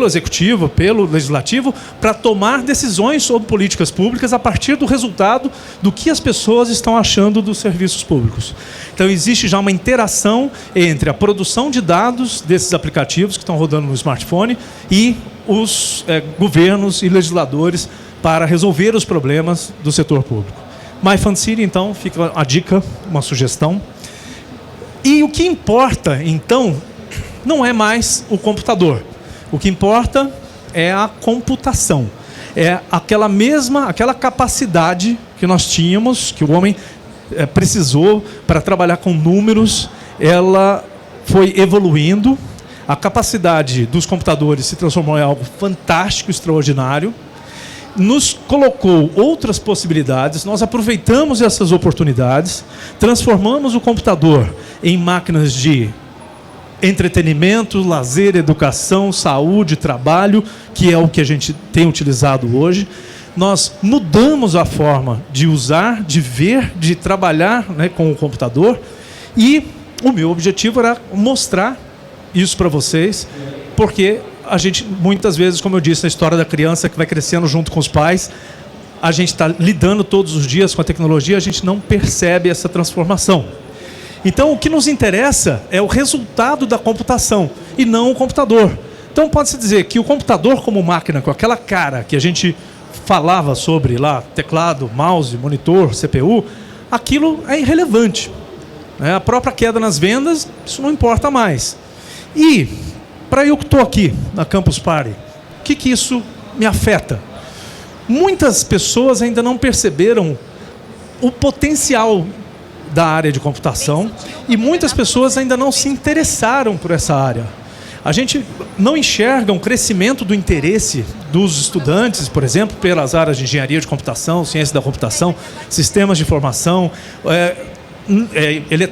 executivo, pelo legislativo, para tomar decisões sobre políticas públicas a partir do resultado do que as pessoas estão achando dos serviços públicos. Então, existe já uma interação entre a produção de dados desses aplicativos que estão rodando no smartphone e os governos e legisladores para resolver os problemas do setor público. MyFunCity, então, fica a dica, uma sugestão. E o que importa, então, não é mais o computador. O que importa é a computação. É aquela capacidade que nós tínhamos, que o homem precisou para trabalhar com números, ela foi evoluindo. A capacidade dos computadores se transformou em algo fantástico, extraordinário. Nos colocou outras possibilidades, nós aproveitamos essas oportunidades, transformamos o computador em máquinas de entretenimento, lazer, educação, saúde, trabalho, que é o que a gente tem utilizado hoje. Nós mudamos a forma de usar, de ver, de trabalhar, né, com o computador, e o meu objetivo era mostrar isso para vocês, porque a gente, muitas vezes, como eu disse, na história da criança que vai crescendo junto com os pais, a gente está lidando todos os dias com a tecnologia, a gente não percebe essa transformação. Então, o que nos interessa é o resultado da computação e não o computador. Então, pode-se dizer que o computador como máquina, com aquela cara que a gente falava sobre lá, teclado, mouse, monitor, CPU, aquilo é irrelevante. A própria queda nas vendas, isso não importa mais. E, para eu que estou aqui na Campus Party, o que isso me afeta? Muitas pessoas ainda não perceberam o potencial da área de computação e muitas pessoas ainda não se interessaram por essa área. A gente não enxerga um crescimento do interesse dos estudantes, por exemplo, pelas áreas de engenharia de computação, ciência da computação, sistemas de informação,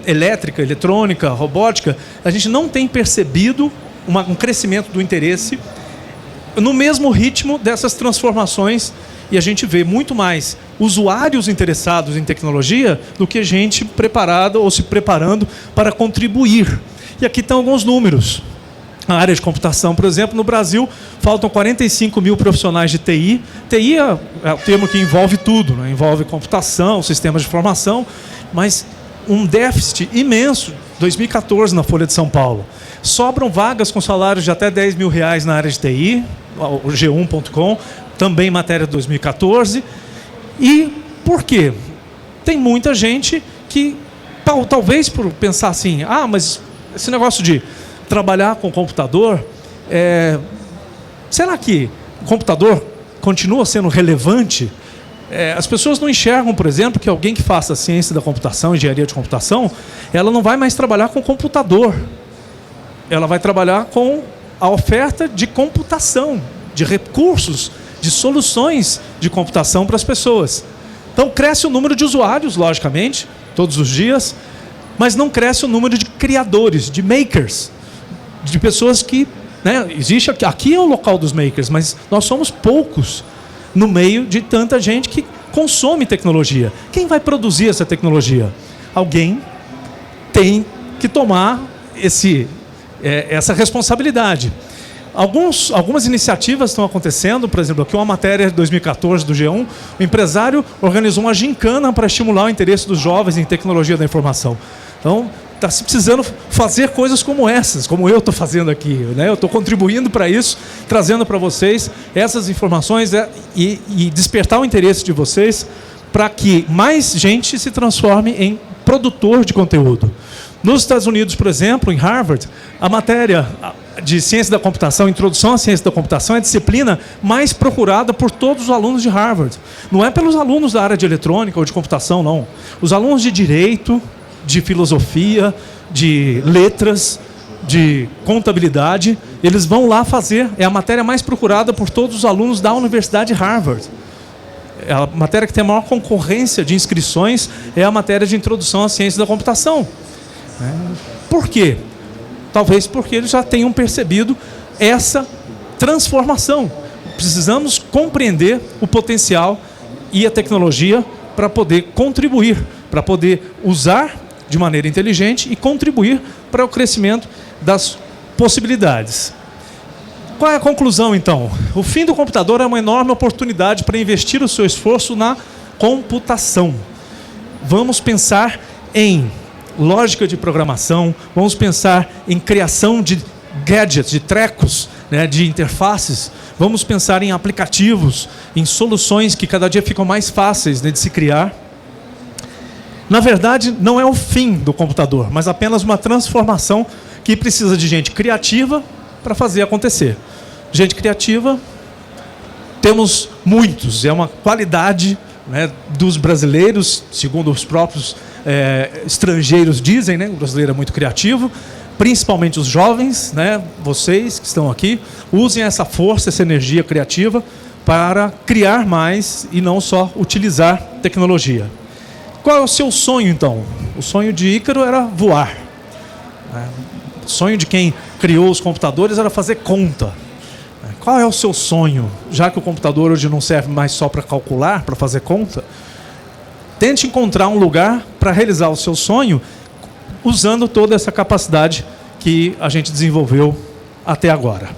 elétrica, eletrônica, robótica. A gente não tem percebido um crescimento do interesse no mesmo ritmo dessas transformações, e a gente vê muito mais usuários interessados em tecnologia do que gente preparada ou se preparando para contribuir. E aqui estão alguns números. Na área de computação, por exemplo, no Brasil, faltam 45 mil profissionais de TI. TI é o termo que envolve tudo, né? Envolve computação, sistemas de informação, mas um déficit imenso, 2014 na Folha de São Paulo. Sobram vagas com salários de até R$10 mil na área de TI, o G1.com, também matéria de 2014. E por quê? Tem muita gente que, talvez por pensar assim, mas esse negócio de trabalhar com computador, será que o computador continua sendo relevante? As pessoas não enxergam, por exemplo, que alguém que faça ciência da computação, engenharia de computação, ela não vai mais trabalhar com computador. Ela vai trabalhar com a oferta de computação, de recursos, de soluções de computação para as pessoas. Então, cresce o número de usuários, logicamente, todos os dias, mas não cresce o número de criadores, de makers, de pessoas que... existe aqui é o local dos makers, mas nós somos poucos no meio de tanta gente que consome tecnologia. Quem vai produzir essa tecnologia? Alguém tem que tomar essa responsabilidade. Algumas iniciativas estão acontecendo, por exemplo, aqui uma matéria de 2014 do G1, o empresário organizou uma gincana para estimular o interesse dos jovens em tecnologia da informação. Então, está se precisando fazer coisas como essas, como eu estou fazendo aqui, né? Eu estou contribuindo para isso, trazendo para vocês essas informações e despertar o interesse de vocês para que mais gente se transforme em produtor de conteúdo. Nos Estados Unidos, por exemplo, em Harvard, a matéria de ciência da computação, introdução à ciência da computação, é a disciplina mais procurada por todos os alunos de Harvard. Não é pelos alunos da área de eletrônica ou de computação, não. Os alunos de direito, de filosofia, de letras, de contabilidade, eles vão lá fazer, é a matéria mais procurada por todos os alunos da Universidade de Harvard. A matéria que tem a maior concorrência de inscrições é a matéria de introdução à ciência da computação. Por quê? Talvez porque eles já tenham percebido essa transformação. Precisamos compreender o potencial e a tecnologia para poder contribuir, para poder usar de maneira inteligente e contribuir para o crescimento das possibilidades. Qual é a conclusão, então? O fim do computador é uma enorme oportunidade para investir o seu esforço na computação. Vamos pensar em lógica de programação, vamos pensar em criação de gadgets, de trecos, né, de interfaces, vamos pensar em aplicativos, em soluções que cada dia ficam mais fáceis, né, de se criar. Na verdade, não é o fim do computador, mas apenas uma transformação que precisa de gente criativa para fazer acontecer. Gente criativa, temos muitos, é uma qualidade, né, dos brasileiros, segundo os próprios estrangeiros dizem, né, o brasileiro é muito criativo, principalmente os jovens, né, vocês que estão aqui, usem essa força, essa energia criativa para criar mais e não só utilizar tecnologia. Qual é o seu sonho, então? O sonho de Ícaro era voar. O sonho de quem criou os computadores era fazer conta. Qual é o seu sonho? Já que o computador hoje não serve mais só para calcular, para fazer conta, tente encontrar um lugar para realizar o seu sonho usando toda essa capacidade que a gente desenvolveu até agora.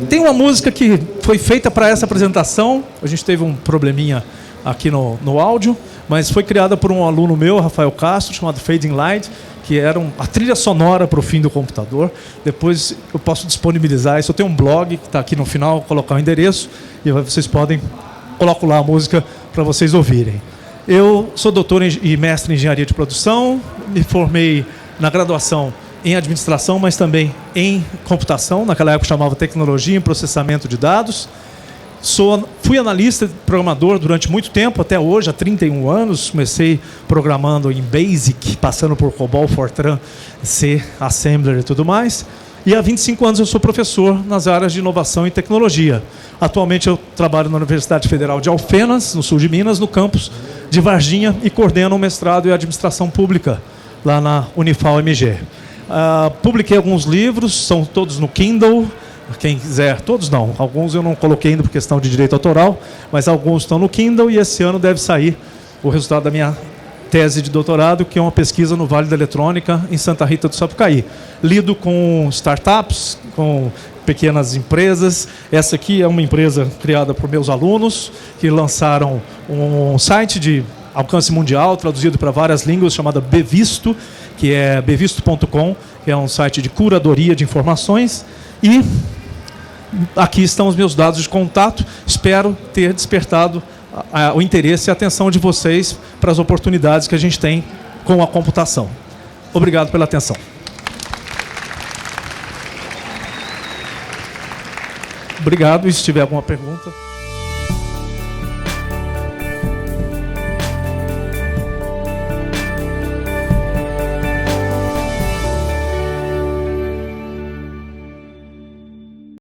Tem uma música que foi feita para essa apresentação, a gente teve um probleminha aqui no áudio, mas foi criada por um aluno meu, Rafael Castro, chamado Fading Light, que era a trilha sonora para o fim do computador. Depois eu posso disponibilizar isso. Eu tenho um blog que está aqui no final, vou colocar o endereço, e vocês podem, coloco lá a música para vocês ouvirem. Eu sou doutor e mestre em engenharia de produção, me formei na graduação em administração, mas também em computação, naquela época chamava tecnologia em processamento de dados. Fui analista, programador durante muito tempo, até hoje, há 31 anos. Comecei programando em BASIC, passando por COBOL, Fortran, C, Assembler e tudo mais. E há 25 anos eu sou professor nas áreas de inovação e tecnologia. Atualmente eu trabalho na Universidade Federal de Alfenas, no sul de Minas, no campus de Varginha, e coordeno um mestrado em administração pública, lá na Unifal-MG. Publiquei alguns livros, são todos no Kindle. Quem quiser, todos não, alguns eu não coloquei ainda por questão de direito autoral, mas alguns estão no Kindle, e esse ano deve sair o resultado da minha tese de doutorado, que é uma pesquisa no Vale da Eletrônica, em Santa Rita do Sapucaí. Lido com startups, com pequenas empresas. Essa aqui é uma empresa criada por meus alunos, que lançaram um site de alcance mundial, traduzido para várias línguas, chamada Bevisto, que é bevisto.com, que é um site de curadoria de informações. E aqui estão os meus dados de contato. Espero ter despertado o interesse e a atenção de vocês para as oportunidades que a gente tem com a computação. Obrigado pela atenção. Obrigado, e se tiver alguma pergunta...